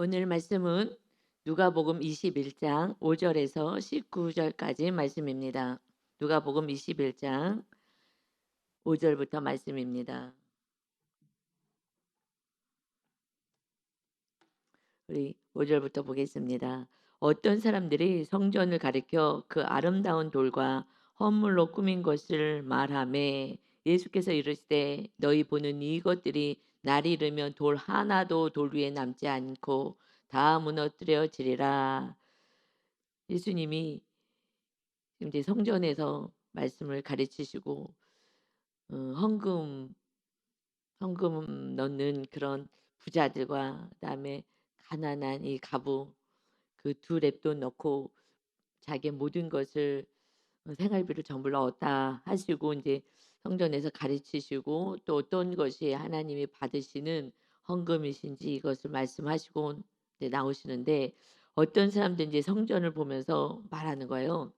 오늘 말씀은 누가복음 21장 5절에서 19절까지 말씀입니다. 누가복음 21장 5절부터 말씀입니다. 우리 5절부터 보겠습니다. 어떤 사람들이 성전을 가리켜 그 아름다운 돌과 헌물로 꾸민 것을 말하매 예수께서 이르시되 너희 보는 이것들이 날이 이르면 돌 하나도 돌 위에 남지 않고 다 무너뜨려지리라. 예수님이 이제 성전에서 말씀을 가르치시고 헌금 넣는 그런 부자들과 그다음에 가난한 이 가부 그 두 렙돈 넣고 자기의 모든 것을 생활비를 전부 넣었다 하시고 이제 성전에서 가르치시고 또 어떤 것이 하나님이 받으시는 헌금이신지 이것을 말씀하시고 이제 나오시는데 어떤 사람들이 이제 성전을 보면서 말하는 거예요.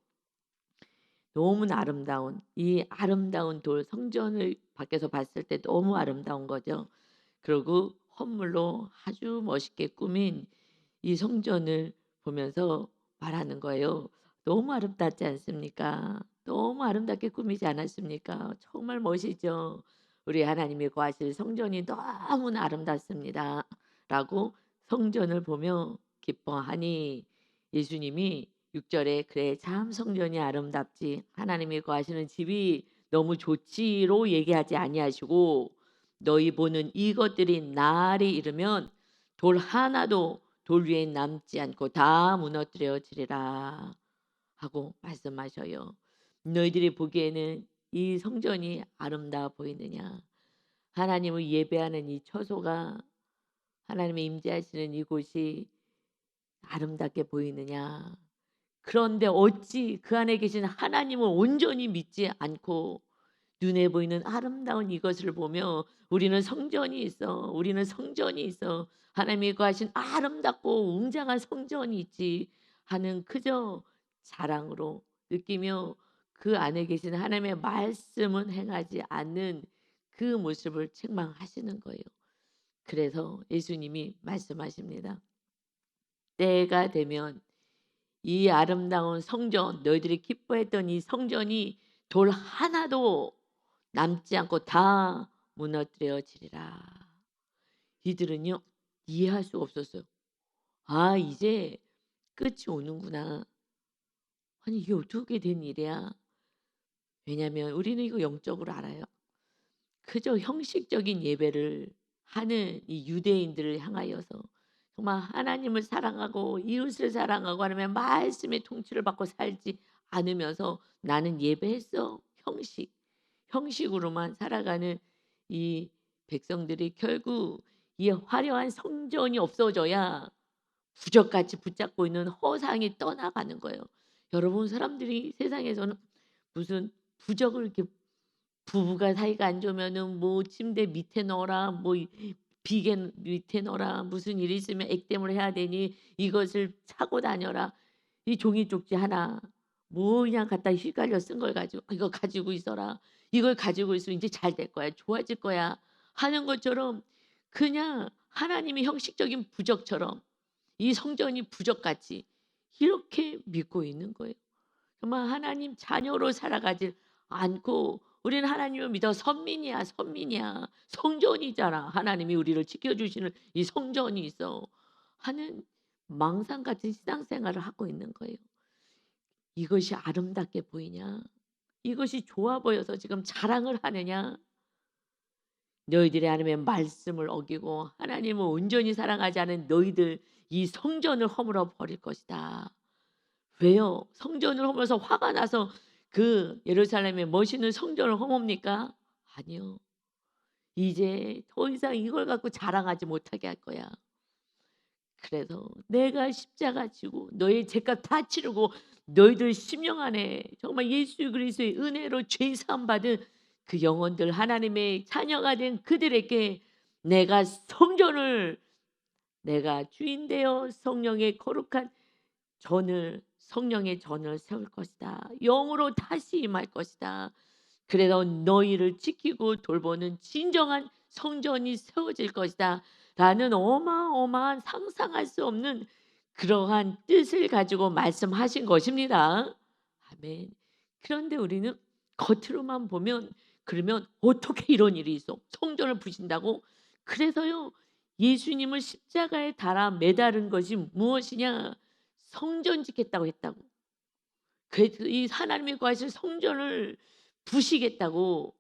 너무나 아름다운 이 아름다운 돌 성전을 밖에서 봤을 때 너무 아름다운 거죠. 그리고 헌물로 아주 멋있게 꾸민 이 성전을 보면서 말하는 거예요. 너무 아름답지 않습니까? 너무 아름답게 꾸미지 않았습니까? 정말 멋이죠. 우리 하나님이 거하실 성전이 너무나 아름답습니다. 라고 성전을 보며 기뻐하니 예수님이 6절에 그래 참 성전이 아름답지 하나님이 거하시는 집이 너무 좋지로 얘기하지 아니하시고 너희 보는 이것들이 날이 이르면 돌 하나도 돌 위에 남지 않고 다 무너뜨려지리라 하고 말씀하셔요. 너희들이 보기에는 이 성전이 아름다워 보이느냐? 하나님을 예배하는 이 처소가 하나님의 임재하시는 이곳이 아름답게 보이느냐? 그런데 어찌 그 안에 계신 하나님을 온전히 믿지 않고 눈에 보이는 아름다운 이것을 보며 우리는 성전이 있어. 우리는 성전이 있어. 하나님이 거하신 아름답고 웅장한 성전이 있지 하는 그저 자랑으로 느끼며 그 안에 계신 하나님의 말씀은 행하지 않는 그 모습을 책망하시는 거예요. 그래서 예수님이 말씀하십니다. 때가 되면 이 아름다운 성전 너희들이 기뻐했던 이 성전이 돌 하나도 남지 않고 다 무너뜨려지리라. 이들은요 이해할 수가 없었어요. 아 이제 끝이 오는구나. 아니 이게 어떻게 된 일이야. 왜냐하면 우리는 이거 영적으로 알아요. 그저 형식적인 예배를 하는 이 유대인들을 향하여서 정말 하나님을 사랑하고 이웃을 사랑하고 하나님의 말씀의 통치를 받고 살지 않으면서 나는 예배했어. 형식으로만 살아가는 이 백성들이 결국 이 화려한 성전이 없어져야 부적같이 붙잡고 있는 허상이 떠나가는 거예요. 여러분 사람들이 세상에서는 무슨 부적을 이렇게 부부가 사이가 안 좋으면은 뭐 침대 밑에 넣어라 뭐 비계 밑에 넣어라 무슨 일이 있으면 액땜을 해야 되니 이것을 차고 다녀라. 이 종이 쪽지 하나 뭐 그냥 갖다 휘갈려 쓴 걸 가지고 "이거 가지고 있어라. 이걸 가지고 있으면 이제 잘 될 거야. 좋아질 거야." 하는 것처럼 그냥 하나님의 형식적인 부적처럼 이 성전이 부적같이 이렇게 믿고 있는 거예요. 정말 하나님 자녀로 살아가지 않고 우리는 하나님을 믿어 선민이야, 선민이야. 성전이잖아. 하나님이 우리를 지켜주시는 이 성전이 있어. 하는 망상 같은 신앙생활을 하고 있는 거예요. 이것이 아름답게 보이냐? 이것이 좋아 보여서 지금 자랑을 하느냐? 너희들이 하나님의 말씀을 어기고 하나님을 온전히 사랑하지 않은 너희들 이 성전을 허물어 버릴 것이다. 왜요? 성전을 허물어서 화가 나서 그 예루살렘의 멋있는 성전을 허뭅니까? 아니요. 이제 더 이상 이걸 갖고 자랑하지 못하게 할 거야. 그래서 내가 십자가 지고 너의 죄값 다 치르고 너희들 심령 안에 정말 예수 그리스도의 은혜로 죄 사함 받은 그 영혼들 하나님의 자녀가 된 그들에게 내가 성전을 내가 주인 되어 성령의 거룩한 성령의 전을 세울 것이다. 영으로 다시 임할 것이다. 그래서 너희를 지키고 돌보는 진정한 성전이 세워질 것이다. 라는 어마어마한 상상할 수 없는 그러한 뜻을 가지고 말씀하신 것입니다. 아멘. 그런데 우리는 겉으로만 보면 그러면 '어떻게 이런 일이 있어? 성전을 부신다고?' 그래서요. 예수님을 십자가에 달아 매다른 것이 무엇이냐? 성전 짓겠다고 했다고. 그래서 이 하나님이 거하실 성전을 부시겠다고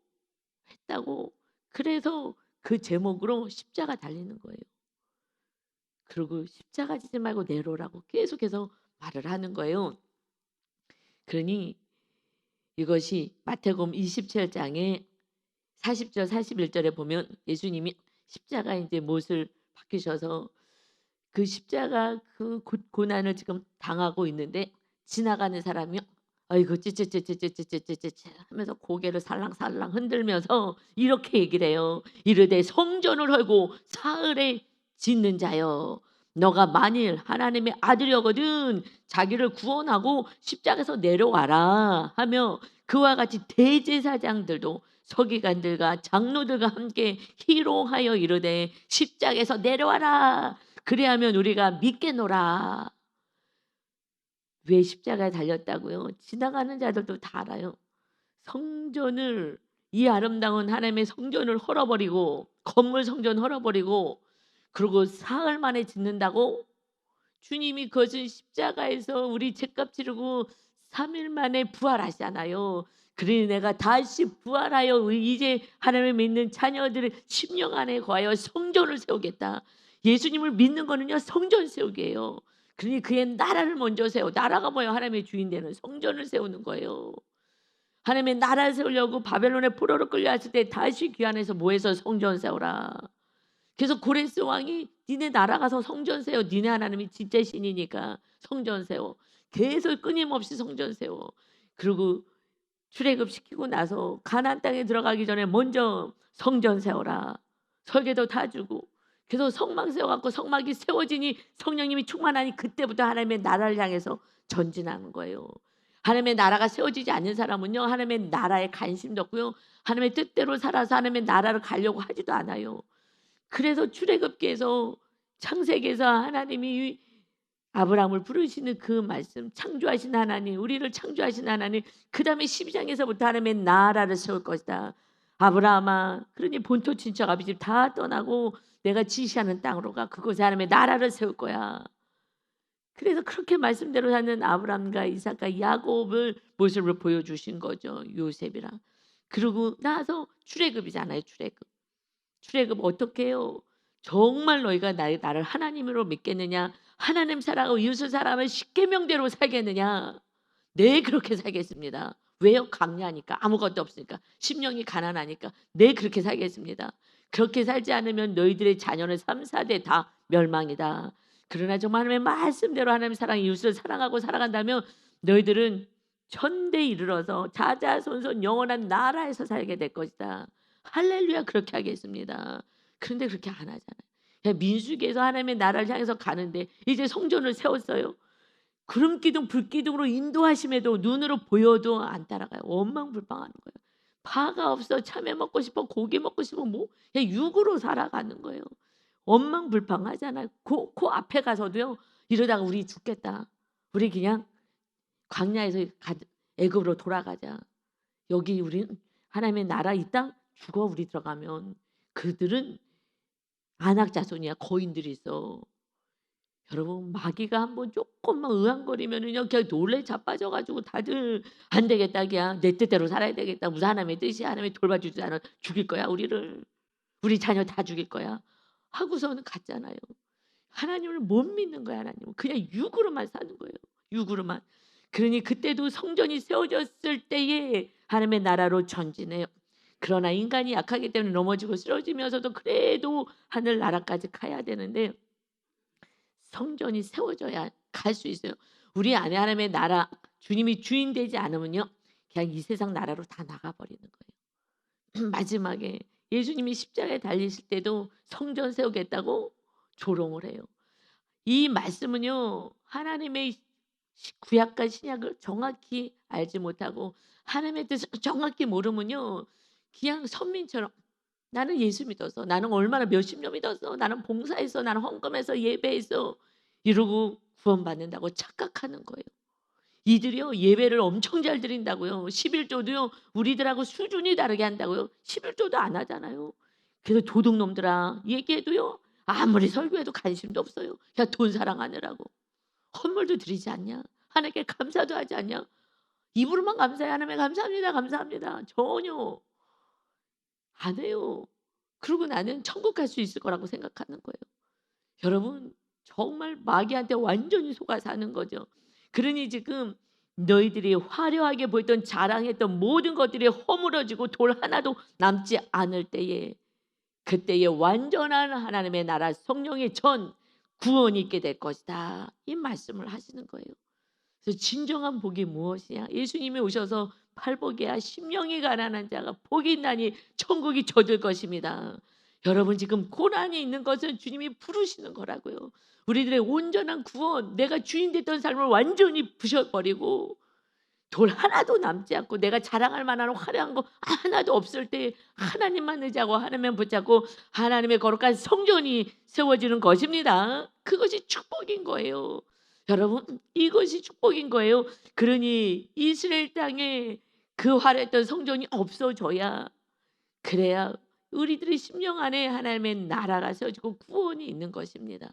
했다고. 그래서 그 제목으로 십자가 달리는 거예요. 그리고 "십자가 지지 말고 내려오라."고 계속해서 말을 하는 거예요. 그러니 이것이 마태복음 27 장에 40절 41 절에 보면 예수님이 십자가에 인제 못을 박히셔서 그 십자가 그 고난을 지금 당하고 있는데 지나가는 사람이 "아이고 찌찌찌찌찌찌찌찌찌." 하면서 고개를 살랑살랑 흔들면서 이렇게 얘기를 해요. 이르되 "성전을 헐고 사흘에 짓는 자여 너가 만일 하나님의 아들이거든 자기를 구원하고 십자가에서 내려와라." 하며 그와 같이 대제사장들도 서기관들과 장로들과 함께 희롱하여 이르되 "십자가에서 내려와라. 그리하면 우리가 믿겠노라." 왜 십자가에 달렸다고요? 지나가는 자들도 다 알아요. 성전을 이 아름다운 하나님의 성전을 헐어버리고 건물 성전 헐어버리고 그리고 사흘 만에 짓는다고? 주님이 거진 십자가에서 우리 죄값 치르고 3일 만에 부활하시잖아요. 그러니 내가 다시 부활하여 이제 하나님을 믿는 자녀들의 심령 안에 거하여 성전을 세우겠다. 예수님을 믿는 거는요 성전 세우기예요. 그러니 그의 나라를 먼저 세워. 나라가 뭐예요? 하나님의 주인 되는 성전을 세우는 거예요. 하나님의 나라를 세우려고 바벨론의 포로로 끌려왔을 때 다시 귀환해서 뭐 해서 성전 세우라. 그래서 고레스 왕이 "니네 날아가서 성전 세워. 니네 하나님이 진짜 신이니까 성전 세워." 계속 끊임없이 성전 세워. 그리고 출애굽시키고 나서 가나안 땅에 들어가기 전에 먼저 "성전 세워라." 설계도 다 주고 그래서 성막 세워 갖고 성막이 세워지니 성령님이 충만하니 그때부터 하나님의 나라를 향해서 전진하는 거예요. 하나님의 나라가 세워지지 않는 사람은요 하나님의 나라에 관심도 없고요. 하나님의 뜻대로 살아서 하나님의 나라를 가려고 하지도 않아요. 그래서 출애굽기에서 창세기에서 하나님이 아브라함을 부르시는 그 말씀 창조하신 하나님 우리를 창조하신 하나님 그다음에 12장에서부터 하나님의 나라를 세울 것이다. 아브라함아 그러니 본토 친척 아비 집 다 떠나고 내가 지시하는 땅으로 가. 그곳에 하나님의 나라를 세울 거야. 그래서 그렇게 말씀대로 사는 아브라함과 이삭과 야곱을 모습을 보여주신 거죠. 요셉이랑. 그러고 나서 출애굽이잖아요. 출애굽. 출애굽 어떻게 해요? 정말 너희가 나를 하나님으로 믿겠느냐? 하나님 사랑하고 이웃을 사랑하는 십계명대로 살겠느냐? 네 그렇게 살겠습니다. 왜요? 강야니까 아무것도 없으니까 심령이 가난하니까 네 그렇게 살겠습니다. 그렇게 살지 않으면 너희들의 자녀는 3, 4대 다 멸망이다. 그러나 정말 하나님의 말씀대로 하나님 사랑 이웃을 사랑하고 살아간다면 너희들은 천대 이르러서 자자손손 영원한 나라에서 살게 될 것이다. 할렐루야 그렇게 하겠습니다. 그런데 그렇게 안 하잖아요. 그냥 민수기에서 하나님의 나라를 향해서 가는데 이제 성전을 세웠어요. 구름 기둥 불 기둥으로 인도하심에도 눈으로 보여도 안 따라가요. 원망불빵하는 거예요. 파가 없어 참외 먹고 싶어 고기 먹고 싶어 뭐 그냥 육으로 살아가는 거예요. 원망불빵하잖아요. 그 앞에 가서도요. 이러다가 우리 죽겠다. 우리 그냥 광야에서 애굽으로 돌아가자. 여기 우리는 하나님의 나라 이 땅 죽어 우리 들어가면 그들은 안악 자손이야. 거인들이 있어. 여러분 마귀가 한번 쪼끔만 의왕거리면은요 그냥 놀래 자빠져 가지고 다들 "안 되겠다. 그냥 내 뜻대로 살아야 되겠다. 무슨 하나님의 뜻이야. 하나님이 돌봐주지 않아. 죽일 거야 우리를. 우리 자녀 다 죽일 거야." 하고서는 갔잖아요. 하나님을 못 믿는 거야 하나님은. 그냥 육으로만 사는 거예요. 육으로만. 그러니 그때도 성전이 세워졌을 때에 하나님의 나라로 전진해요. 그러나 인간이 약하기 때문에 넘어지고 쓰러지면서도 그래도 하늘나라까지 가야 되는데 성전이 세워져야 갈 수 있어요. 우리 안에 하나님의 나라 주님이 주인 되지 않으면요. 그냥 이 세상 나라로 다 나가 버리는 거예요. 마지막에 예수님이 십자가에 달리실 때도 성전 세우겠다고 조롱을 해요. 이 말씀은요. 하나님의 구약과 신약을 정확히 알지 못하고 하나님의 뜻을 정확히 모르면요. 그냥 선민처럼 나는 예수 믿어서, 나는 얼마나 몇십 년 믿었어, 나는 봉사했어, 나는 헌금해서 예배했어 이러고 구원받는다고 착각하는 거예요. 이들이요 예배를 엄청 잘 드린다고요. 11조도요 우리들하고 수준이 다르게 한다고요. 11조도 안 하잖아요. 그래서 도둑놈들아 얘기해도요 아무리 설교해도 관심도 없어요. 야 돈 사랑하느라고. 헌물도 드리지 않냐? 하나님께 감사도 하지 않냐? 입으로만 감사해. 하나님께 감사합니다. 감사합니다. 전혀 안 해요. 그러고 나는 천국 갈 수 있을 거라고 생각하는 거예요. 여러분 정말 마귀한테 완전히 속아 사는 거죠. 그러니 지금 너희들이 화려하게 보였던 자랑했던 모든 것들이 허물어지고 돌 하나도 남지 않을 때에 그때에 완전한 하나님의 나라 성령의 전 구원이 있게 될 것이다. 이 말씀을 하시는 거예요. 그래서 진정한 복이 무엇이냐? 예수님이 오셔서 팔복이야 심령이 가난한 자가 복이 있나니 천국이 저들 것입니다. 여러분 지금 고난이 있는 것은 주님이 부르시는 거라고요. 우리들의 온전한 구원, 내가 주인 됐던 삶을 완전히 부셔버리고 돌 하나도 남지 않고 내가 자랑할 만한 화려한 거 하나도 없을 때 하나님만 의지하고 하나님만 붙잡고 하나님의 거룩한 성전이 세워지는 것입니다. 그것이 축복인 거예요. 여러분 이것이 축복인 거예요. 그러니 이스라엘 땅에 그 화려했던 성전이 없어져야 그래야 우리들의 심령 안에 하나님의 나라가 세워지고 구원이 있는 것입니다.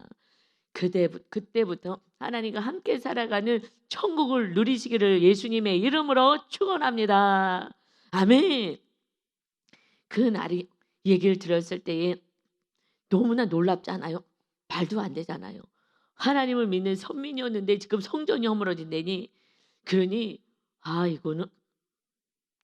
그때부터 하나님과 함께 살아가는 천국을 누리시기를 예수님의 이름으로 축원합니다. 아멘. 그 날이 얘기를 들었을 때에 너무나 놀랍잖아요. 말도 안 되잖아요. 하나님을 믿는 선민이었는데 지금 성전이 허물어진다니. 그러니 이거는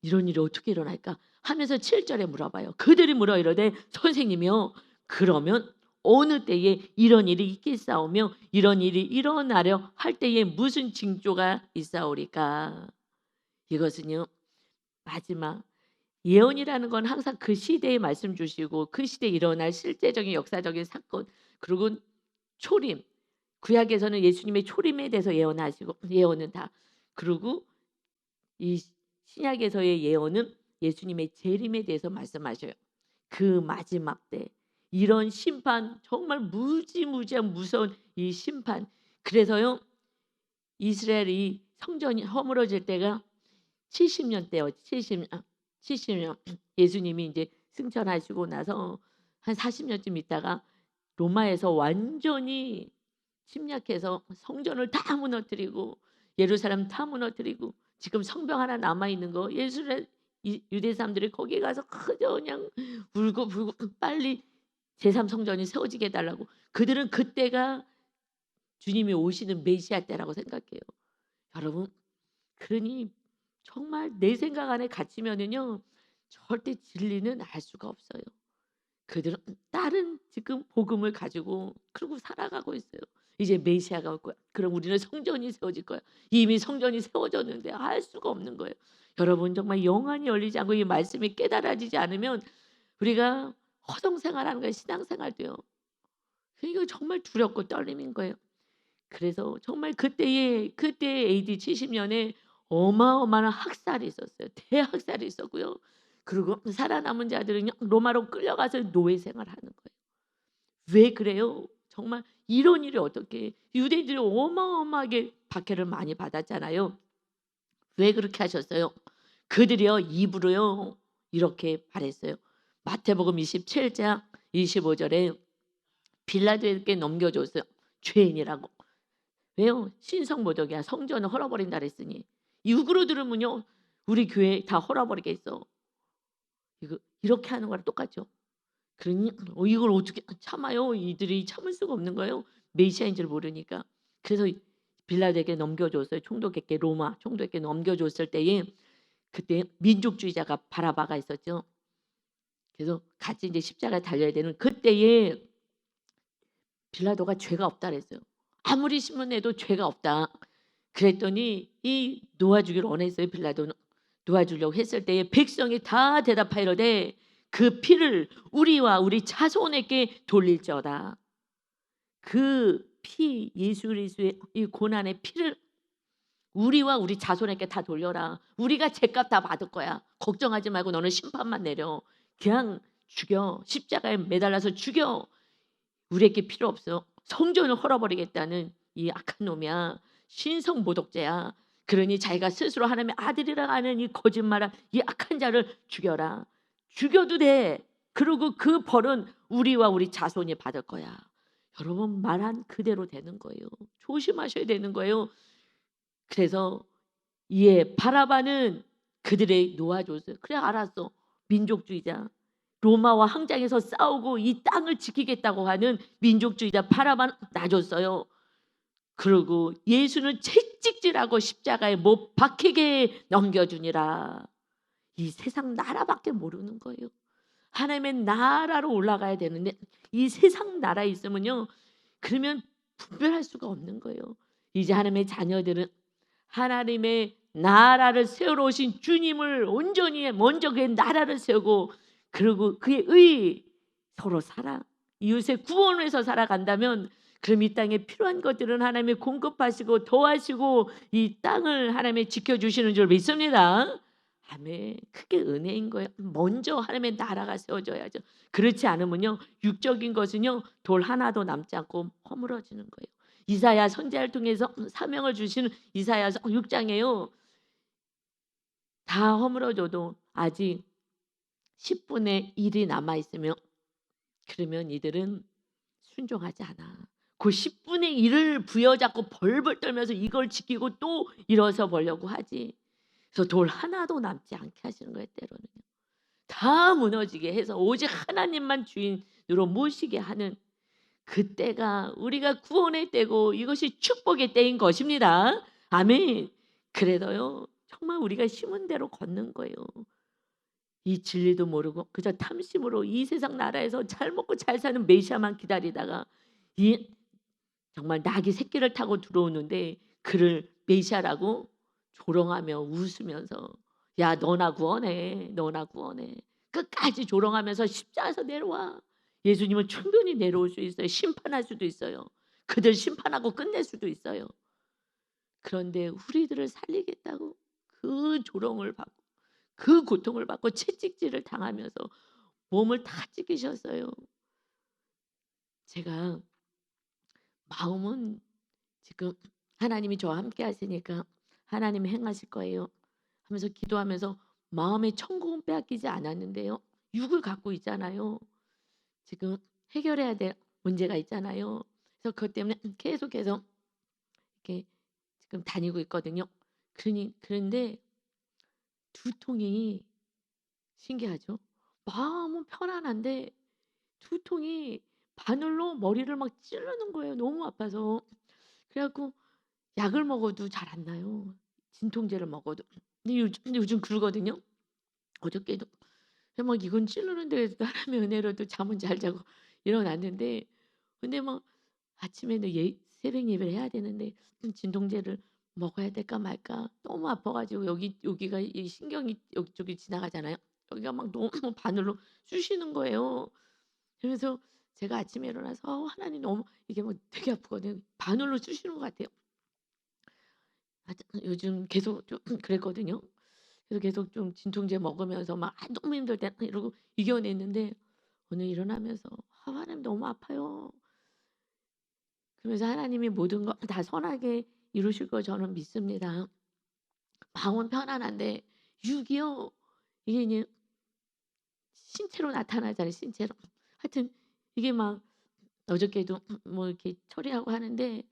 이런 일이 어떻게 일어날까 하면서 7절에 물어봐요. 그들이 물어 이르되 선생님이요 그러면 어느 때에 이런 일이 있겠사오며 이런 일이 일어나려 할 때에 무슨 징조가 있사오리까. 이것은요 마지막 예언이라는 건 항상 그 시대에 말씀 주시고 그 시대에 일어날 실제적인 역사적인 사건 그리고 초림 구약에서는 예수님의 초림에 대해서 예언하시고 예언은 다 그리고 이 신약에서의 예언은 예수님의 재림에 대해서 말씀하셔요. 그 마지막 때 이런 심판 정말 무지무지한 무서운 이 심판 그래서요 이스라엘이 성전이 허물어질 때가 70년 때요. 70년 예수님이 이제 승천하시고 나서 한 40년쯤 있다가 로마에서 완전히 침략해서 성전을 다 무너뜨리고 예루살렘 다 무너뜨리고 지금 성벽 하나 남아 있는 거 유대 사람들이 거기 가서 그저 그냥 울고 불고 빨리 제3성전이 세워지게 해달라고 그들은 그때가 주님이 오시는 메시아 때라고 생각해요. 여러분 그러니 정말 내 생각 안에 갇히면은요 절대 진리는 알 수가 없어요. 그들은 다른 지금 복음을 가지고 그러고 살아가고 있어요. 이제 메시아가 올 거야. 그럼 우리는 성전이 세워질 거야. 이미 성전이 세워졌는데 알 수가 없는 거예요. 여러분 정말 영안이 열리지 않고 이 말씀이 깨달아지지 않으면 우리가 허송생활하는 거예요. 신앙생활도요. 이거 정말 두렵고 떨림인 거예요. 그래서 정말 그때 AD 70년에 어마어마한 학살이 있었어요. 대학살이 있었고요. 그리고 살아남은 자들은 로마로 끌려가서 노예 생활하는 거예요. 왜 그래요? 정말 이런 일이 어떻게 유대인들이 어마어마하게 박해를 많이 받았잖아요. 왜 그렇게 하셨어요? 그들이요 입으로요 이렇게 말했어요. 마태복음 27장 25절에 빌라도에게 넘겨줬어요. 죄인이라고. 왜요? 신성모독이야. 성전을 헐어버린다 그랬으니. 육으로 들으면요. 우리 교회 다 헐어버리겠어. 이거 이렇게 하는 거랑 똑같죠. 그러니 이걸 어떻게 참아요? 이들이 참을 수가 없는 거예요. 메시아인 줄 모르니까. 그래서 빌라도에게 넘겨줬어요. 총독에게 로마 총독에게 넘겨줬을 때에 그때 민족주의자가 바라바가 있었죠. 그래서 같이 이제 십자가에 달려야 되는 그때에 빌라도가 죄가 없다 그랬어요. 아무리 신문해도 죄가 없다. 그랬더니 이 놓아주기를 원했어요. 빌라도는 놓아주려고 했을 때에 백성이 다 대답하이러되 그 피를 우리와 우리 자손에게 돌릴지어다. 그 피 예수 그리스도의 이 고난의 피를 우리와 우리 자손에게 다 돌려라. 우리가 죄값 다 받을 거야. 걱정하지 말고 너는 심판만 내려. 그냥 죽여. 십자가에 매달라서 죽여. 우리에게 필요 없어. 성전을 헐어버리겠다는 이 악한 놈이야. 신성 모독죄야. 그러니 자기가 스스로 하나님의 아들이라 하는 이 거짓말한 이 악한 자를 죽여라. 죽여도 돼. 그리고 그 벌은 우리와 우리 자손이 받을 거야. 여러분 말한 그대로 되는 거예요. 조심하셔야 되는 거예요. 그래서 바라바는 그들의 놓아줬어요. 그래 알았어. 민족주의자. 로마와 항장에서 싸우고 이 땅을 지키겠다고 하는 민족주의자 바라바는 놔줬어요. 그리고 예수는 채찍질하고 십자가에 못 박히게 넘겨주니라. 이 세상 나라밖에 모르는 거예요. 하나님의 나라로 올라가야 되는데 이 세상 나라에 있으면요. 그러면 분별할 수가 없는 거예요. 이제 하나님의 자녀들은 하나님의 나라를 세우러 오신 주님을 온전히 먼저 그의 나라를 세우고 그리고 그의 의 서로 사랑 이웃의 구원을 해서 살아간다면 그럼 이 땅에 필요한 것들은 하나님이 공급하시고 도와시고 이 땅을 하나님이 지켜주시는 줄 믿습니다. 아멘. 크게 은혜인 거예요. 먼저 하나님의 나라가 세워져야죠. 그렇지 않으면요 육적인 것은요 돌 하나도 남지 않고 허물어지는 거예요. 이사야 선지자를 통해서 사명을 주시는 이사야서 6장에요. 다 허물어져도 아직 10분의 1이 남아 있으면 그러면 이들은 순종하지 않아. 그 10분의 1을 부여잡고 벌벌 떨면서 이걸 지키고 또 일어서 보려고 하지. 그래서 돌 하나도 남지 않게 하시는 거예요. 때로는요. 다 무너지게 해서 오직 하나님만 주인으로 모시게 하는 그때가 우리가 구원의 때고 이것이 축복의 때인 것입니다. 아멘. 그래도요 정말 우리가 심은 대로 걷는 거예요. 이 진리도 모르고 그저 탐심으로 이 세상 나라에서 잘 먹고 잘 사는 메시아만 기다리다가 이 정말 낙이 새끼를 타고 들어오는데 그를 메시아라고 조롱하며 웃으면서 야 너나 구원해 너나 구원해 끝까지 조롱하면서 십자가에서 내려와. 예수님은 충분히 내려올 수 있어요. 심판할 수도 있어요. 그들 심판하고 끝낼 수도 있어요. 그런데 우리들을 살리겠다고 그 조롱을 받고 그 고통을 받고 채찍질을 당하면서 몸을 다 찢기셨어요. 제가 마음은 지금 하나님이 저와 함께 하시니까 하나님이 행하실 거예요 하면서 기도하면서 마음의 천국은 빼앗기지 않았는데요. 육을 갖고 있잖아요. 지금 해결해야 될 문제가 있잖아요. 그래서 그것 때문에 계속해서 이렇게 지금 다니고 있거든요. 그런데 두통이 신기하죠. 마음은 편안한데 두통이 바늘로 머리를 막 찌르는 거예요. 너무 아파서. 그래갖고 약을 먹어도 잘 안 나요. 진통제를 먹어도. 근데 요즘 그러거든요. 어저께도 막 이건 찌르는데 하나님의 은혜로도 잠은 잘 자고 일어났는데 근데 막 아침에는 새벽 예배를 해야 되는데 진통제를 먹어야 될까 말까 너무 아파가지고 여기가 이 신경이 여기저기 지나가잖아요. 여기가 막 너무 바늘로 쑤시는 거예요. 그래서 제가 아침에 일어나서 하나님 너무 이게 막 되게 아프거든요. 바늘로 쑤시는 것 같아요. 요즘 계속 좀 그랬거든요. 그래서 계속 좀 진통제 먹으면서 막 너무 힘들 때 이러고 이겨냈는데 오늘 일어나면서 하나님 너무 아파요. 그러면서 하나님이 모든 거 다 선하게 이루실 거 저는 믿습니다. 마음은 편안한데 육이요. 이게 이제 신체로 나타나잖아요. 신체로. 하여튼 이게 막 어저께도 뭐 이렇게 처리하고 하는데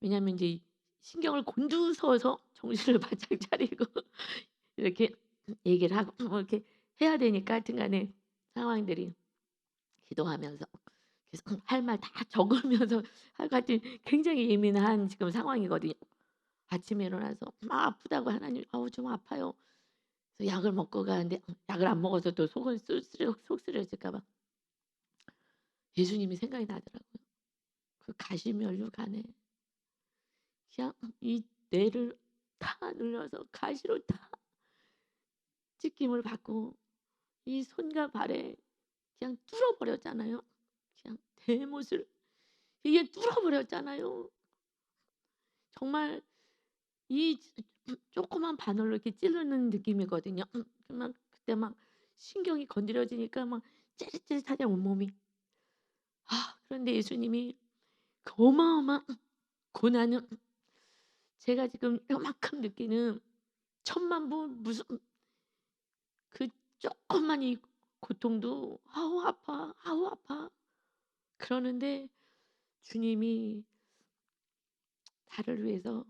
왜냐하면 이제 신경을 곤두서서 정신을 바짝 차리고 이렇게 얘기를 하고 뭐 이렇게 해야 되니까 하여튼간에 상황들이 기도하면서 계속 할 말 다 적으면서 하여튼 굉장히 예민한 지금 상황이거든요. 아침에 일어나서 막 아프다고 하나님 아우 좀 아파요. 그래서 약을 먹고 가는데 약을 안 먹어서 또 속은 속 쓰려질까 봐 예수님이 생각이 나더라고요. 그 가시면류 간에 그냥 이 뇌를 다 눌려서 가시로 다 찢김을 받고 이 손과 발에 그냥 뚫어버렸잖아요. 그냥 대못을 이게 뚫어버렸잖아요. 정말 이 조그만 바늘로 이렇게 찌르는 느낌이거든요. 막 그때 막 신경이 건드려지니까 막 찌릿찌릿하냐 온몸이. 그런데 예수님이 그 어마어마한 고난은 제가 지금 요만큼 느끼는 천만부 무슨 그 조그만 이 고통도 "아우 아파. 아우 아파." 그러는데 주님이 나를 위해서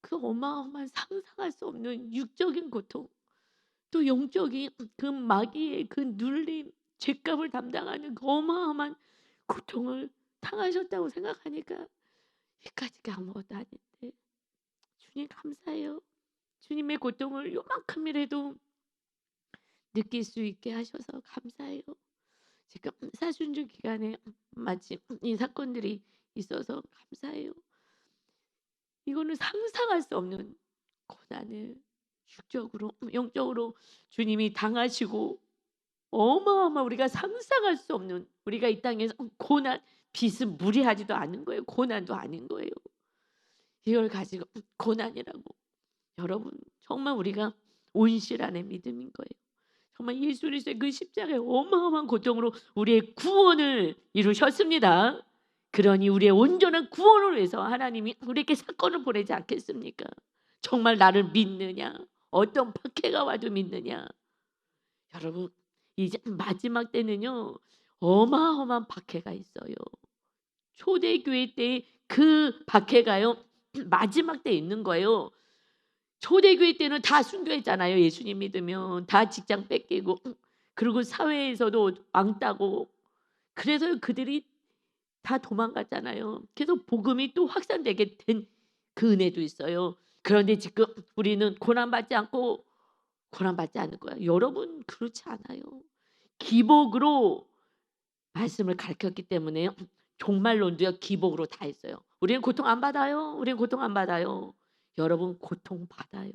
그 어마어마한 상상할 수 없는 육적인 고통 또 영적인 그 마귀의 그 눌림 죄값을 담당하는 그 어마어마한 고통을 당하셨다고 생각하니까 이까짓게 아무것도 아닌데 주님 감사해요. 주님의 고통을 요만큼이라도 느낄 수 있게 하셔서 감사해요. 지금 사순절 기간에 마침 이 사건들이 있어서 감사해요. 이거는 상상할 수 없는 고난을 육적으로 영적으로 주님이 당하시고 우리가 상상할 수 없는 우리가 이 땅에서 고난 빚은 무리하지도 않은 거예요. 고난도 아닌 거예요. 이걸 가지고 고난이라고 여러분 정말 우리가 온실안의 믿음인 거예요. 정말 예수 그리스도의 그 십자가의 어마어마한 고통으로 우리의 구원을 이루셨습니다. 그러니 우리의 온전한 구원을 위해서 하나님이 우리에게 사건을 보내지 않겠습니까? 정말 나를 믿느냐? 어떤 박해가 와도 믿느냐? 여러분 이제 마지막 때는요 어마어마한 박해가 있어요. 초대교회 때 그 박해가요 마지막 때 있는 거예요. 초대교회 때는 다 순교했잖아요. 예수님 믿으면 다 직장 뺏기고 그리고 사회에서도 왕따고 그래서 그들이 다 도망갔잖아요. 그래서 복음이 또 확산되게 된 그 은혜도 있어요. 그런데 지금 우리는 고난받지 않고 고난받지 않을 거야. 여러분 그렇지 않아요. 기복으로 말씀을 가르쳤기 때문에 종말론도요 기복으로 다 했어요. 우리는 고통 안 받아요. 우리는 고통 안 받아요. 여러분 고통 받아요.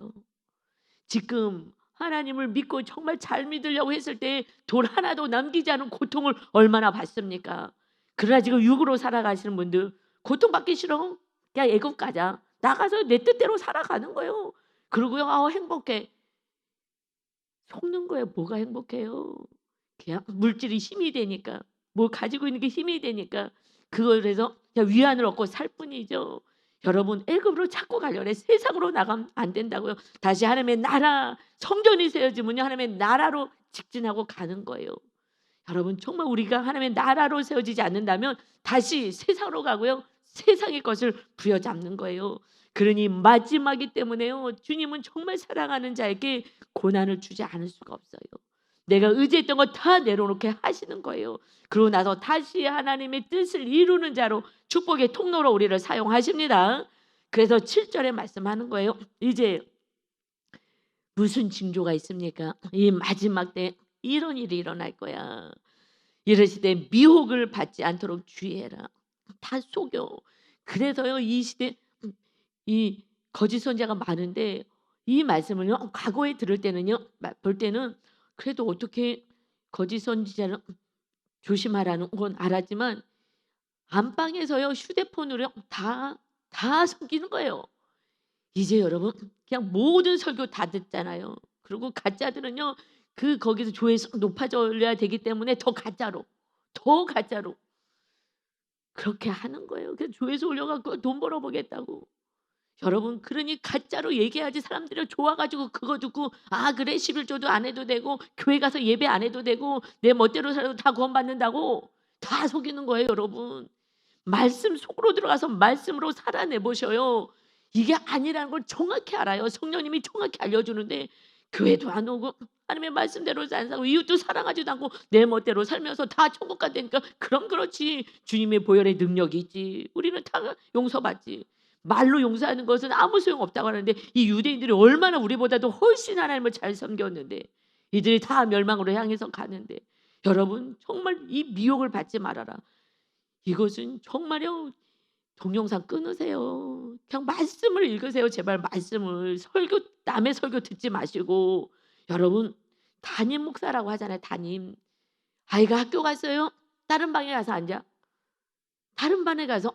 지금 하나님을 믿고 정말 잘 믿으려고 했을 때 돌 하나도 남기지 않은 고통을 얼마나 받습니까? 그러나 지금 육으로 살아가시는 분들 고통받기 싫어? 그냥 애국 가자. 나가서 내 뜻대로 살아가는 거예요. 그러고요 행복해. 속는 거예요. 뭐가 행복해요? 그냥 물질이 힘이 되니까 뭐 가지고 있는 게 힘이 되니까 그걸 해서 그냥 위안을 얻고 살 뿐이죠. 여러분 애굽으로 자꾸 가려래. 세상으로 나가면 안 된다고요. 다시 하나님의 나라 성전이 세워지면요 하나님의 나라로 직진하고 가는 거예요. 여러분 정말 우리가 하나님의 나라로 세워지지 않는다면 다시 세상으로 가고요. 세상의 것을 부여잡는 거예요. 그러니 마지막이기 때문에요. 주님은 정말 사랑하는 자에게 고난을 주지 않을 수가 없어요. 내가 의지했던 거 다 내려놓게 하시는 거예요. 그러고 나서 다시 하나님의 뜻을 이루는 자로 축복의 통로로 우리를 사용하십니다. 그래서 7절에 말씀하는 거예요. 이제 무슨 징조가 있습니까? 이 마지막 때 이런 일이 일어날 거야. 이러시되 미혹을 받지 않도록 주의해라. 다 속여. 그래서요 이 시대 이 거짓 선지자가 많은데 이 말씀을요 과거에 들을 때는요 볼 때는 그래도 어떻게 거짓 선지자를 조심하라는 건 알았지만 안방에서요 휴대폰으로 다 속이는 거예요. 이제 여러분 그냥 모든 설교 다 듣잖아요. 그리고 가짜들은요 거기서 조회수 높아져야 되기 때문에 더 가짜로 그렇게 하는 거예요. 그래서 조회수 올려갖고 돈 벌어보겠다고. 여러분 그러니 가짜로 얘기해야지 사람들이 좋아가지고 그거 듣고 그래 11조도 안 해도 되고 교회 가서 예배 안 해도 되고 내 멋대로 살아도 다 구원받는다고 다 속이는 거예요. 여러분 말씀 속으로 들어가서 말씀으로 살아내보셔요. 이게 아니라는 걸 정확히 알아요. 성령님이 정확히 알려주는데 교회도 안 오고 하나님의 말씀대로 안 살고 이웃도 사랑하지도 않고 내 멋대로 살면서 다 천국 간다니까 그럼 그렇지. 주님의 보혈의 능력이 있지. 우리는 다 용서받지. 말로 용서하는 것은 아무 소용없다고 하는데 이 유대인들이 얼마나 우리보다도 훨씬 하나님을 잘 섬겼는데 이들이 다 멸망으로 향해서 가는데 여러분 정말 이 미혹을 받지 말아라. 이것은 정말요 동영상 끊으세요. 그냥 말씀을 읽으세요. 제발 말씀을 남의 설교 듣지 마시고 여러분 담임 목사라고 하잖아요. 담임 아이가 학교 갔어요. 다른 방에 가서 앉아. 다른 반에 가서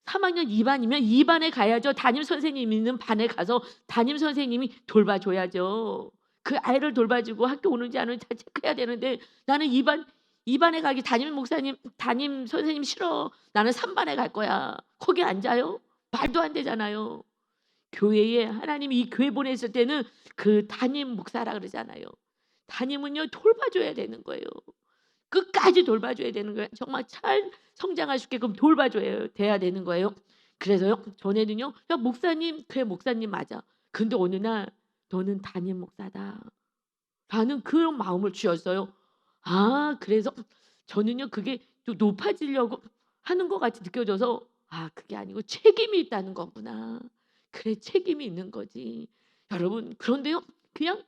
3학년 2반이면 2반에 가야죠. 담임 선생님 있는 반에 가서 담임 선생님이 돌봐줘야죠. 그 아이를 돌봐주고 학교 오는지 안 오는지 다 체크해야 되는데 나는 2반 2반에 가기 담임 목사님, 담임 선생님 싫어. 나는 3반에 갈 거야. 거기 앉아요? 말도 안 되잖아요. 교회에 하나님이 이 교회 보냈을 때는 그 담임 목사라 그러잖아요. 담임은요 돌봐줘야 되는 거예요. 끝까지 돌봐줘야 되는 거예요. 정말 잘 성장할 수 있게끔 돌봐줘야 돼야 되는 거예요. 그래서요 전에는요 야 목사님 그래 목사님 맞아. 근데 어느 날 너는 담임 목사다. 라는 그런 마음을 주었어요. 아 그래서 저는요 그게 좀 높아지려고 하는 것 같이 느껴져서 아 그게 아니고 책임이 있다는 거구나. 그래 책임이 있는 거지. 여러분 그런데요 그냥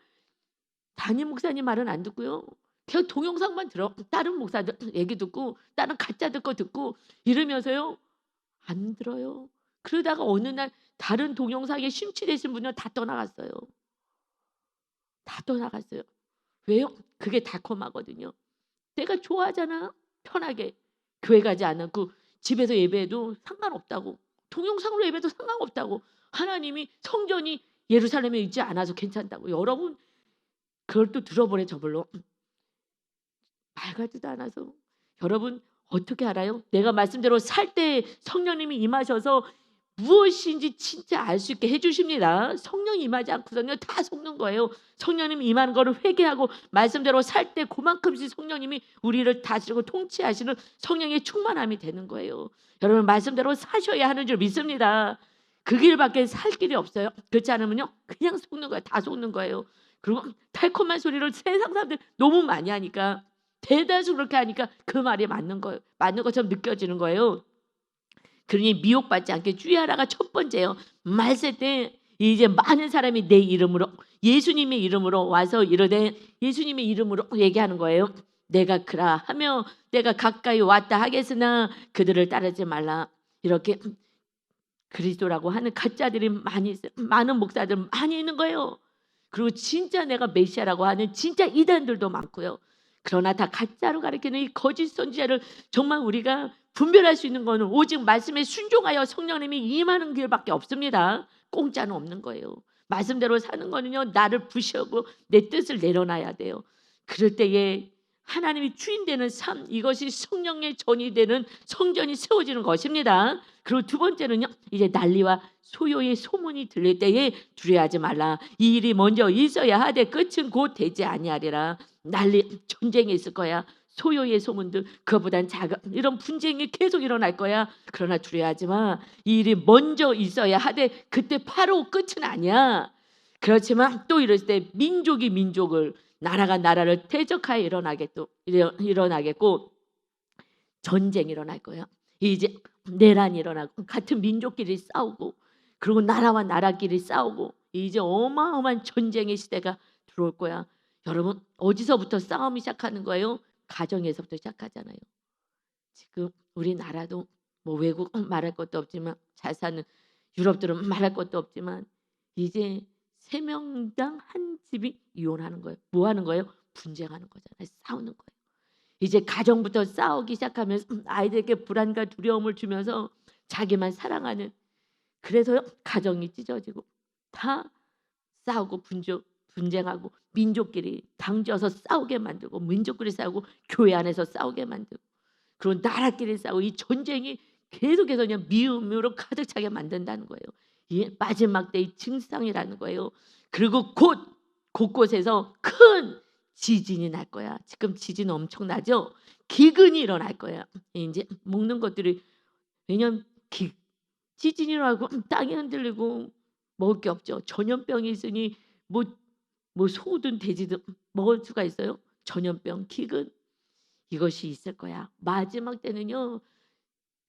담임 목사님 말은 안 듣고요. 그냥 동영상만 들어 다른 목사들 얘기 듣고 다른 가짜들 거 듣고 이러면서요. 안 들어요. 그러다가 어느 날 다른 동영상에 심취되신 분은 다 떠나갔어요. 다 떠나갔어요. 왜요? 그게 달콤하거든요. 내가 좋아하잖아. 편하게. 교회 가지 않고 집에서 예배해도 상관없다고. 동영상으로 예배도 상관없다고. 하나님이 성전이 예루살렘에 있지 않아서 괜찮다고. 여러분 그걸 또 들어보래 저걸로. 말 같지도 않아서. 여러분 어떻게 알아요? 내가 말씀대로 살 때 성령님이 임하셔서 무엇인지 진짜 알 수 있게 해 주십니다. 성령 임하지 않고서는 다 속는 거예요. 성령님이 임하는 거를 회개하고 말씀대로 살 때 그만큼씩 성령님이 우리를 다스리고 통치하시는 성령의 충만함이 되는 거예요. 여러분 말씀대로 사셔야 하는 줄 믿습니다. 그 길밖에 살 길이 없어요. 그렇지 않으면요 그냥 속는 거예요. 다 속는 거예요. 그리고 달콤한 소리를 세상 사람들 너무 많이 하니까 대다수 그렇게 하니까 그 말이 맞는 거예요. 맞는 것처럼 느껴지는 거예요. 그러니 미혹받지 않게 주의하라가 첫 번째요. 말세 때 이제 많은 사람이 내 이름으로 예수님의 이름으로 와서 이르되 예수님의 이름으로 얘기하는 거예요. 내가 그라 하며 내가 가까이 왔다 하겠으나 그들을 따르지 말라. 이렇게 그리스도라고 하는 가짜들이 많은 목사들 많이 있는 거예요. 그리고 진짜 내가 메시아라고 하는 진짜 이단들도 많고요. 그러나 다 가짜로 가리키는 이 거짓 선지자를 정말 우리가 분별할 수 있는 것은 오직 말씀에 순종하여 성령님이 임하는 길밖에 없습니다. 공짜는 없는 거예요. 말씀대로 사는 거는요 나를 부시하고 내 뜻을 내려놔야 돼요. 그럴 때에 하나님이 주인 되는 삶, 이것이 성령의 전이 되는 성전이 세워지는 것입니다. 그리고 두 번째는요 이제 난리와 소요의 소문이 들릴 때에 두려워하지 말라. 이 일이 먼저 있어야 하되 끝은 곧 되지 아니하리라. 난리 전쟁이 있을 거야. 소요의 소문들 그거보단 작은 이런 분쟁이 계속 일어날 거야. 그러나 두려워하지 마. 이 일이 먼저 있어야 하되 그때 바로 끝은 아니야. 그렇지만 또 이럴 때 민족이 민족을 나라가 나라를 대적하여 일어나겠고 전쟁이 일어날 거야. 이제 내란이 일어나고 같은 민족끼리 싸우고 그리고 나라와 나라끼리 싸우고 이제 어마어마한 전쟁의 시대가 들어올 거야. 여러분 어디서부터 싸움이 시작하는 거예요? 가정에서부터 시작하잖아요. 지금 우리나라도 뭐 외국 말할 것도 없지만 잘 사는 유럽들은 말할 것도 없지만 이제 3명당 한 집이 이혼하는 거예요. 뭐 하는 거예요? 분쟁하는 거잖아요. 싸우는 거예요. 이제 가정부터 싸우기 시작하면서 아이들에게 불안과 두려움을 주면서 자기만 사랑하는 그래서 가정이 찢어지고 다 싸우고 분쟁하고 민족끼리 당져서 싸우게 만들고 민족끼리 싸우고 교회 안에서 싸우게 만들고 그리고 나라끼리 싸우고 이 전쟁이 계속해서 그냥 미움으로 가득 차게 만든다는 거예요. 이 마지막 때의 증상이라는 거예요. 그리고 곧 곳곳에서 큰 지진이 날 거야. 지금 지진 엄청나죠? 기근이 일어날 거야. 이제 먹는 것들이 왜냐면 지진이 일어나고 땅이 흔들리고 먹을 게 없죠. 전염병이 있으니 뭐 소든 돼지든 먹을 수가 있어요? 전염병, 기근 이것이 있을 거야. 마지막 때는요.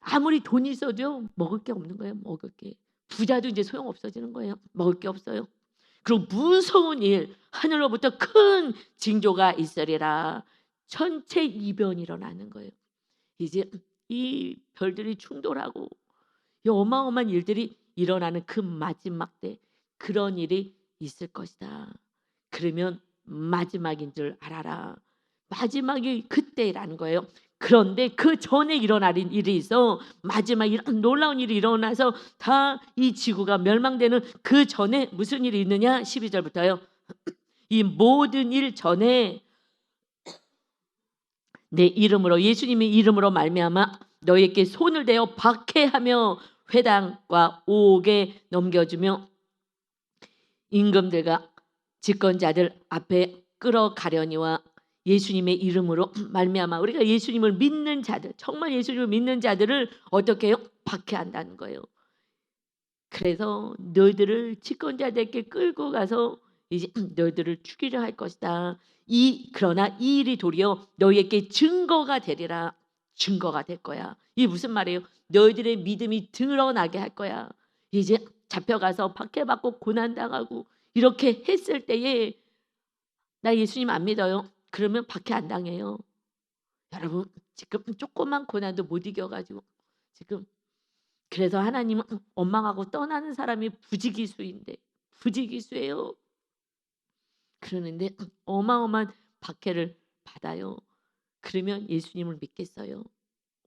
아무리 돈이 있어도요. 먹을 게 없는 거예요. 먹을 게. 부자도 이제 소용 없어지는 거예요. 먹을 게 없어요. 그리고 무서운 일 하늘로부터 큰 징조가 있으리라. 전체 이변이 일어나는 거예요. 이제 이 별들이 충돌하고 이 어마어마한 일들이 일어나는 그 마지막 때 그런 일이 있을 것이다. 그러면 마지막인 줄 알아라. 마지막이 그때라는 거예요. 그런데 그 전에 일어날 일이 있어. 마지막 놀라운 일이 일어나서 다 이 지구가 멸망되는 그 전에 무슨 일이 있느냐? 12절부터요. 이 모든 일 전에 내 이름으로 예수님의 이름으로 말미암아 너희에게 손을 대어 박해하며 회당과 옥에 넘겨주며 임금들과 집권자들 앞에 끌어가려니와 예수님의 이름으로 말미암아 우리가 예수님을 믿는 자들 정말 예수님을 믿는 자들을 어떻게 해요? 박해한다는 거예요. 그래서 너희들을 집권자들께 끌고 가서 이제 너희들을 죽이려 할 것이다. 그러나 이 일이 도리어 너희에게 증거가 되리라. 증거가 될 거야. 이게 무슨 말이에요? 너희들의 믿음이 드러나게 할 거야. 이제 잡혀가서 박해받고 고난당하고 이렇게 했을 때에 나 예수님 안 믿어요. 그러면 박해 안 당해요. 여러분 지금 조그만 고난도 못 이겨가지고 지금 그래서 하나님은 원망하고 떠나는 사람이 부지기수인데 부지기수예요. 그러는데 어마어마한 박해를 받아요. 그러면 예수님을 믿겠어요?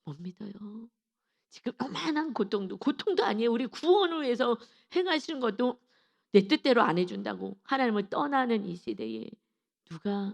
못 믿어요. 지금 요만한 고통도 아니에요. 우리 구원을 위해서 행하시는 것도 내 뜻대로 안 해준다고 하나님을 떠나는 이 시대에 누가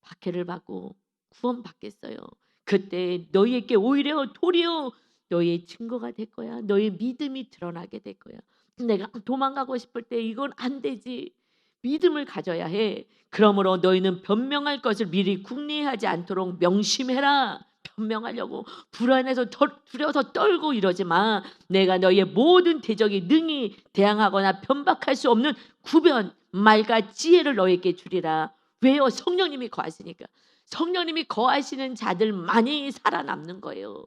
박해를 받고 구원받겠어요? 그때 너희에게 오히려 도리어 너희의 증거가 될 거야. 너희 믿음이 드러나게 될 거야. 내가 도망가고 싶을 때 이건 안 되지. 믿음을 가져야 해. 그러므로 너희는 변명할 것을 미리 궁리하지 않도록 명심해라. 변명하려고 불안해서 두려워서 떨고 이러지 마. 내가 너희의 모든 대적이 능히 대항하거나 변박할 수 없는 구변 말과 지혜를 너희에게 주리라. 왜요? 성령님이 거하시니까. 성령님이 거하시는 자들만이 살아남는 거예요.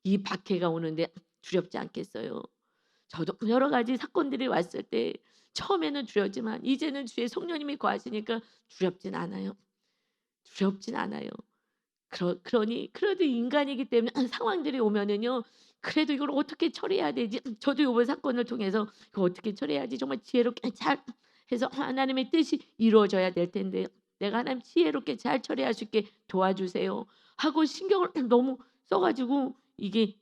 이 박해가 오는데 두렵지 않겠어요? 저도 여러 가지 사건들이 왔을 때 처음에는 두렵지만 이제는 주의 성령님이 거하시니까 두렵진 않아요. 두렵진 않아요. 그러니 그래도 인간이기 때문에 상황들이 오면은요. 그래도 이걸 어떻게 처리해야 되지? 저도 이번 사건을 통해서 이거 어떻게 처리해야지? 정말 지혜롭게 잘 해서 하나님의 뜻이 이루어져야 될 텐데 내가 하나님 지혜롭게 잘 처리할 수 있게 도와주세요 하고 신경을 너무 써가지고 이게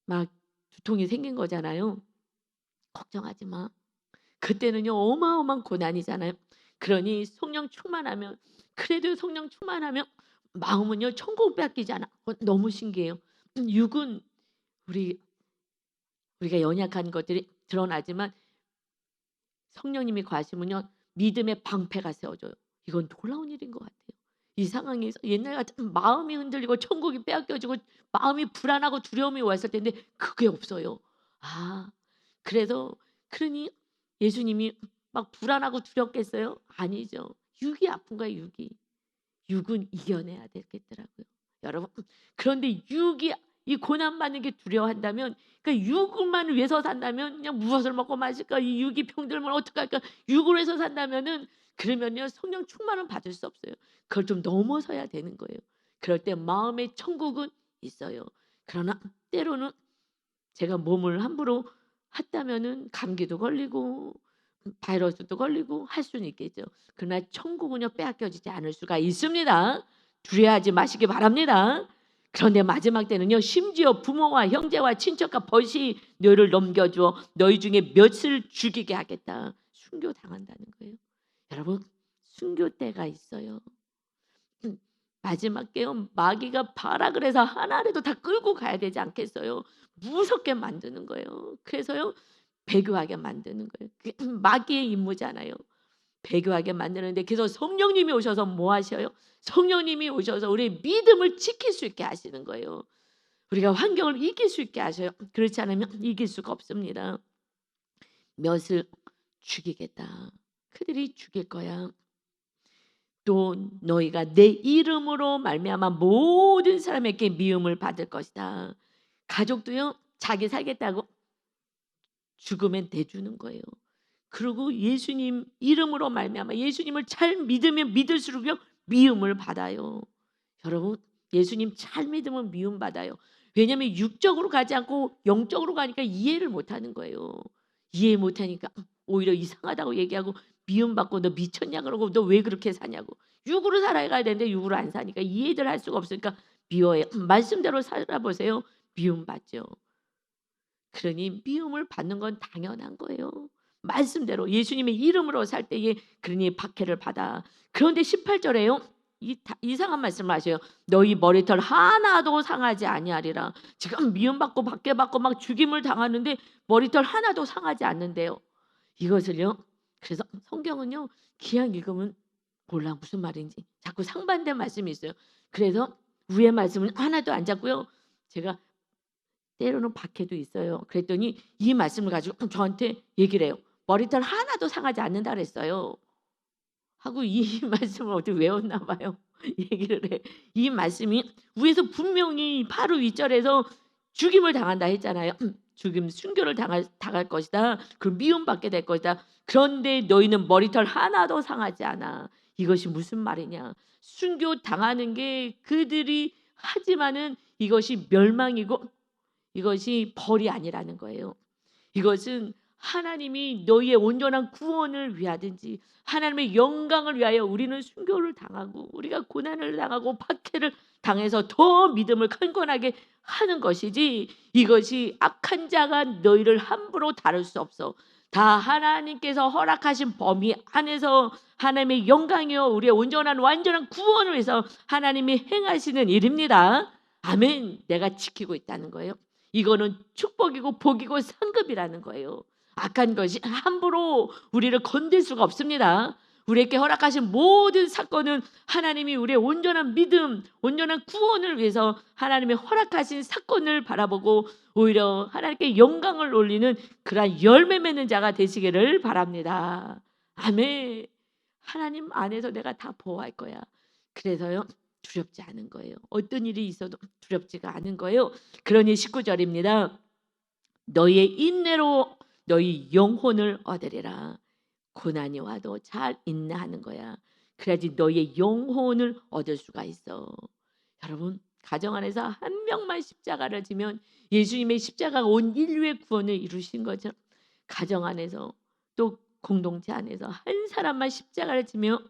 막 두통이 생긴 거잖아요. 걱정하지 마. 그때는요 어마어마한 고난이잖아요. 그러니 성령 충만하면 그래도 성령 충만하면 마음은요 천국 뺏기지 않아. 너무 신기해요. 육은 우리가 연약한 것들이 드러나지만 성령님이 과시면요 믿음의 방패가 세워져요. 이건 놀라운 일인 것 같아요. 이 상황에서 옛날 같은 마음이 흔들리고 천국이 빼앗겨지고 마음이 불안하고 두려움이 왔을 텐데 그게 없어요. 아 그래서 그러니 예수님이 막 불안하고 두렵겠어요? 아니죠. 육이 아픈 거예요. 육은 이겨내야 되겠더라고요. 여러분 그런데 육이 이 고난받는 게 두려워한다면 그러니까 육만 위해서 산다면 그냥 무엇을 먹고 마실까 이 육이 병들면 어떡할까 육으로 해서 산다면은 그러면요 성령 충만은 받을 수 없어요. 그걸 좀 넘어서야 되는 거예요. 그럴 때 마음의 천국은 있어요. 그러나 때로는 제가 몸을 함부로 했다면은 감기도 걸리고 바이러스도 걸리고 할 수는 있겠죠. 그러나 천국은요 빼앗겨지지 않을 수가 있습니다. 두려워하지 마시기 바랍니다. 그런데 마지막 때는요 심지어 부모와 형제와 친척과 벗이 너희를 넘겨주어 너희 중에 몇을 죽이게 하겠다. 순교당한다는 거예요. 여러분 순교 때가 있어요. 마지막 게요 마귀가 봐라 그래서 하나라도 다 끌고 가야 되지 않겠어요? 무섭게 만드는 거예요. 그래서요 배교하게 만드는 거예요. 그게 마귀의 임무잖아요. 배교하게 만드는데 그래서 성령님이 오셔서 뭐 하셔요? 성령님이 오셔서 우리의 믿음을 지킬 수 있게 하시는 거예요. 우리가 환경을 이길 수 있게 하셔요. 그렇지 않으면 이길 수가 없습니다. 몇을 죽이겠다. 그들이 죽일 거야. 또 너희가 내 이름으로 말미암아 모든 사람에게 미움을 받을 것이다. 가족도요 자기 살겠다고 죽으면 대주는 거예요. 그리고 예수님 이름으로 말미암아 예수님을 잘 믿으면 믿을수록요 미움을 받아요. 여러분 예수님 잘 믿으면 미움 받아요. 왜냐하면 육적으로 가지 않고 영적으로 가니까 이해를 못하는 거예요. 이해 못하니까 오히려 이상하다고 얘기하고 미움받고 너 미쳤냐 그러고 너 왜 그렇게 사냐고 육으로 살아가야 되는데 육으로 안 사니까 이해를 할 수가 없으니까 미워해요. 말씀대로 살아보세요. 미움받죠. 그러니 미움을 받는 건 당연한 거예요. 말씀대로 예수님의 이름으로 살 때에 그러니 박해를 받아. 그런데 18절에요. 이상한 말씀을 하셔요. "너희 머리털 하나도 상하지 아니하리라." 지금 미움받고 박해받고 막 죽임을 당하는데 머리털 하나도 상하지 않는데요. 이것을요. 그래서 성경은요. 기약 읽으면 몰라 무슨 말인지 자꾸 상반된 말씀이 있어요. 그래서 위의 말씀은 하나도 안 잡고요. 제가 때로는 박해도 있어요. 그랬더니 이 말씀을 가지고 저한테 얘기를 해요. "머리털 하나도 상하지 않는다." 그랬어요. 하고 이 말씀을 어떻게 외웠나 봐요. 얘기를 해. 이 말씀이 위에서 분명히 바로 윗절에서 죽임을 당한다 했잖아요. 죽임 순교를 당할 것이다. 그리고 미움받게 될 것이다. 그런데 너희는 머리털 하나도 상하지 않아. 이것이 무슨 말이냐? 순교 당하는 게 그들이 하지만은 이것이 멸망이고 이것이 벌이 아니라는 거예요. 이것은 하나님이 너희의 온전한 구원을 위하든지 하나님의 영광을 위하여 우리는 순교를 당하고 우리가 고난을 당하고 박해를 당해서 더 믿음을 강건하게 하는 것이지 이것이 악한 자가 너희를 함부로 다룰 수 없어. 다 하나님께서 허락하신 범위 안에서 하나님의 영광이요 우리의 온전한 완전한 구원을 위해서 하나님이 행하시는 일입니다. 아멘. 내가 지키고 있다는 거예요. 이거는 축복이고 복이고 상급이라는 거예요. 악한 것이 함부로 우리를 건들 수가 없습니다. 우리에게 허락하신 모든 사건은 하나님이 우리의 온전한 믿음, 온전한 구원을 위해서 하나님의 허락하신 사건을 바라보고 오히려 하나님께 영광을 올리는 그러한 열매 맺는 자가 되시기를 바랍니다. 아멘. 하나님 안에서 내가 다 보호할 거야. 그래서요. 두렵지 않은 거예요. 어떤 일이 있어도 두렵지가 않은 거예요. 그러니 19절입니다. 너희의 인내로 너희 영혼을 얻으리라. 고난이 와도 잘 인내하는 거야. 그래야지 너희의 영혼을 얻을 수가 있어. 여러분 가정 안에서 한 명만 십자가를 지면 예수님의 십자가가 온 인류의 구원을 이루신 거죠. 가정 안에서 또 공동체 안에서 한 사람만 십자가를 지며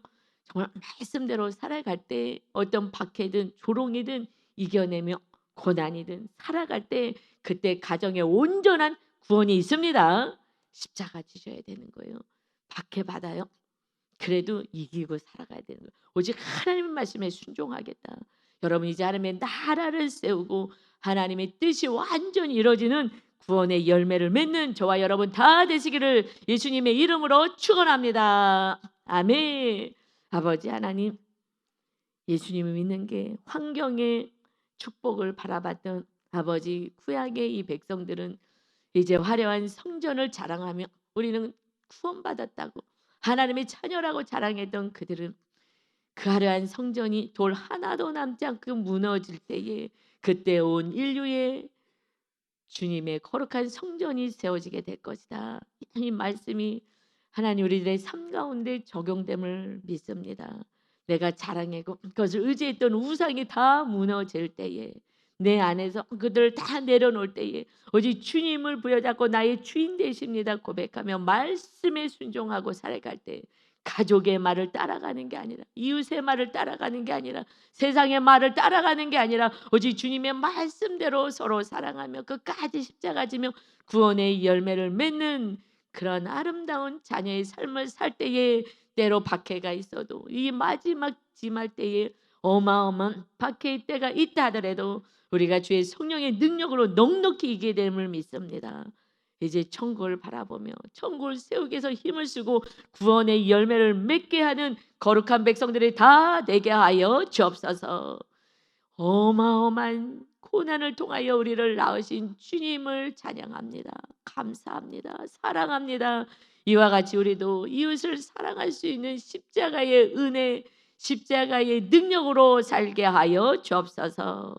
정말 말씀대로 살아갈 때 어떤 박해든 조롱이든 이겨내며 고난이든 살아갈 때 그때 가정에 온전한 구원이 있습니다. 십자가 지셔야 되는 거예요. 박해받아요. 그래도 이기고 살아가야 되는 거예요. 오직 하나님의 말씀에 순종하겠다. 여러분 이제 하나님의 나라를 세우고 하나님의 뜻이 완전히 이루어지는 구원의 열매를 맺는 저와 여러분 다 되시기를 예수님의 이름으로 축원합니다. 아멘. 아버지 하나님 예수님을 믿는 게 환경의 축복을 바라봤던 아버지 구약의 이 백성들은 이제 화려한 성전을 자랑하며 우리는 구원받았다고 하나님의 자녀라고 자랑했던 그들은 그 화려한 성전이 돌 하나도 남지 않고 무너질 때에 그때 온 인류의 주님의 거룩한 성전이 세워지게 될 것이다. 이 말씀이 하나님 우리들의 삶 가운데 적용됨을 믿습니다. 내가 자랑하고 그것을 의지했던 우상이 다 무너질 때에 내 안에서 그들을 다 내려놓을 때에 오직 주님을 부여잡고 나의 주인 되십니다 고백하며 말씀에 순종하고 살아갈 때 가족의 말을 따라가는 게 아니라 이웃의 말을 따라가는 게 아니라 세상의 말을 따라가는 게 아니라 오직 주님의 말씀대로 서로 사랑하며 끝까지 십자가 지며 구원의 열매를 맺는 그런 아름다운 자녀의 삶을 살 때에 때로 박해가 있어도 이 마지막 짐할 때에 어마어마한 박해의 때가 있다 하더라도 우리가 주의 성령의 능력으로 넉넉히 이기게 됨을 믿습니다. 이제 천국을 바라보며 천국을 세우기 위해서 힘을 쓰고 구원의 열매를 맺게 하는 거룩한 백성들이 다 되게 하여 주옵소서. 어마어마한 고난을 통하여 우리를 낳으신 주님을 찬양합니다. 감사합니다. 사랑합니다. 이와 같이 우리도 이웃을 사랑할 수 있는 십자가의 은혜, 십자가의 능력으로 살게 하여 주옵소서.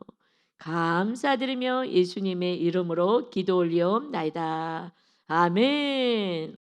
감사드리며 예수님의 이름으로 기도 올리옵나이다. 아멘.